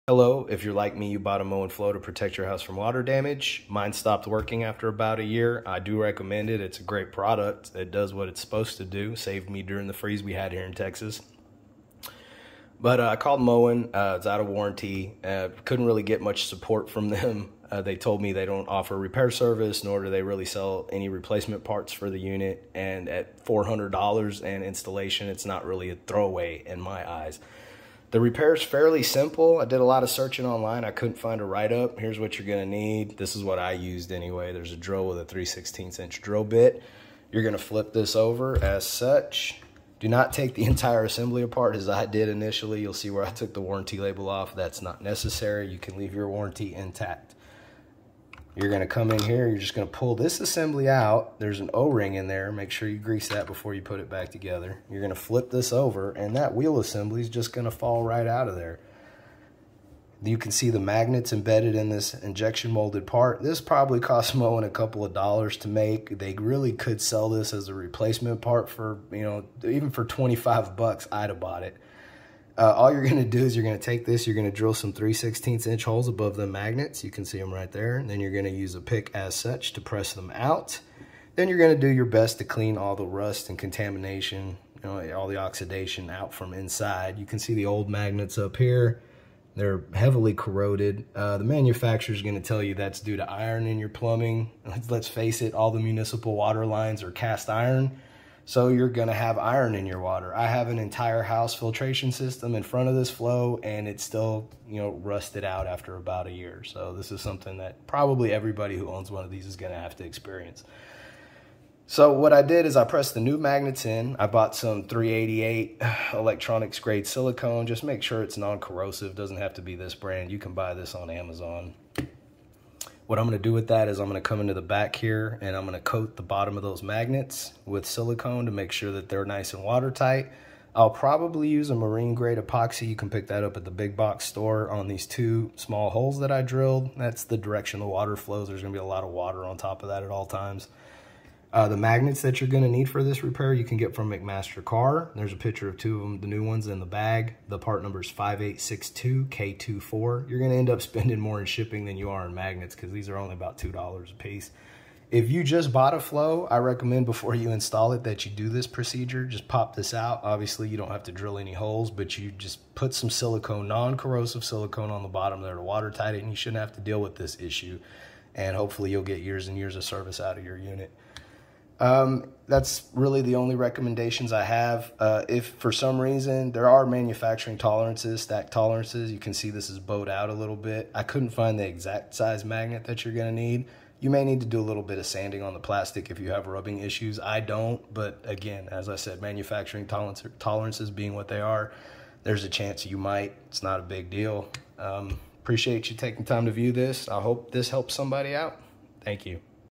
Hello, if you're like me, you bought a Moen Flo to protect your house from water damage. Mine stopped working after about a year. I do recommend it. It's a great product. It does what it's supposed to do. Saved me during the freeze we had here in Texas. But I called Moen. It's out of warranty. Couldn't really get much support from them. They told me they don't offer repair service, nor do they really sell any replacement parts for the unit. And at $400 and installation, it's not really a throwaway in my eyes. The repair is fairly simple. I did a lot of searching online. I couldn't find a write-up. Here's what you're gonna need. This is what I used anyway. There's a drill with a 3/16 inch drill bit. You're gonna flip this over as such. Do not take the entire assembly apart as I did initially. You'll see where I took the warranty label off. That's not necessary. You can leave your warranty intact. You're gonna come in here, you're just gonna pull this assembly out. There's an O-ring in there. Make sure you grease that before you put it back together. You're gonna flip this over and that wheel assembly is just gonna fall right out of there. You can see the magnets embedded in this injection molded part. This probably cost Moen a couple of dollars to make. They really could sell this as a replacement part for, even for 25 bucks, I'd have bought it. All you're gonna do is you're gonna take this, you're gonna drill some 3/16 inch holes above the magnets. You can see them right there. And then you're gonna use a pick as such to press them out. Then you're gonna do your best to clean all the rust and contamination, all the oxidation out from inside. You can see the old magnets up here. They're heavily corroded. The manufacturer's gonna tell you that's due to iron in your plumbing. Let's face it, all the municipal water lines are cast iron. So you're gonna have iron in your water. I have an entire house filtration system in front of this flow and it's still, rusted out after about a year. So this is something that probably everybody who owns one of these is gonna have to experience. So what I did is I pressed the new magnets in. I bought some 388 electronics grade silicone. Just make sure it's non-corrosive. Doesn't have to be this brand. You can buy this on Amazon. What I'm gonna do with that is I'm gonna come into the back here and I'm gonna coat the bottom of those magnets with silicone to make sure that they're nice and watertight. I'll probably use a marine grade epoxy. You can pick that up at the big box store on these two small holes that I drilled. That's the direction the water flows. There's gonna be a lot of water on top of that at all times. The magnets that you're gonna need for this repair, you can get from McMaster Car. There's a picture of two of them, the new ones in the bag. The part number is 5862K24. You're gonna end up spending more in shipping than you are in magnets because these are only about $2 a piece. If you just bought a flow, I recommend before you install it that you do this procedure. Just pop this out. Obviously, you don't have to drill any holes, but you just put some silicone, non-corrosive silicone on the bottom there to watertight it, and you shouldn't have to deal with this issue. And hopefully you'll get years and years of service out of your unit. That's really the only recommendations I have. If for some reason there are manufacturing tolerances, stack tolerances, you can see this is bowed out a little bit. I couldn't find the exact size magnet that you're gonna need. You may need to do a little bit of sanding on the plastic if you have rubbing issues. I don't, but again, as I said, manufacturing tolerances being what they are, there's a chance you might. It's not a big deal. Appreciate you taking time to view this. I hope this helps somebody out. Thank you.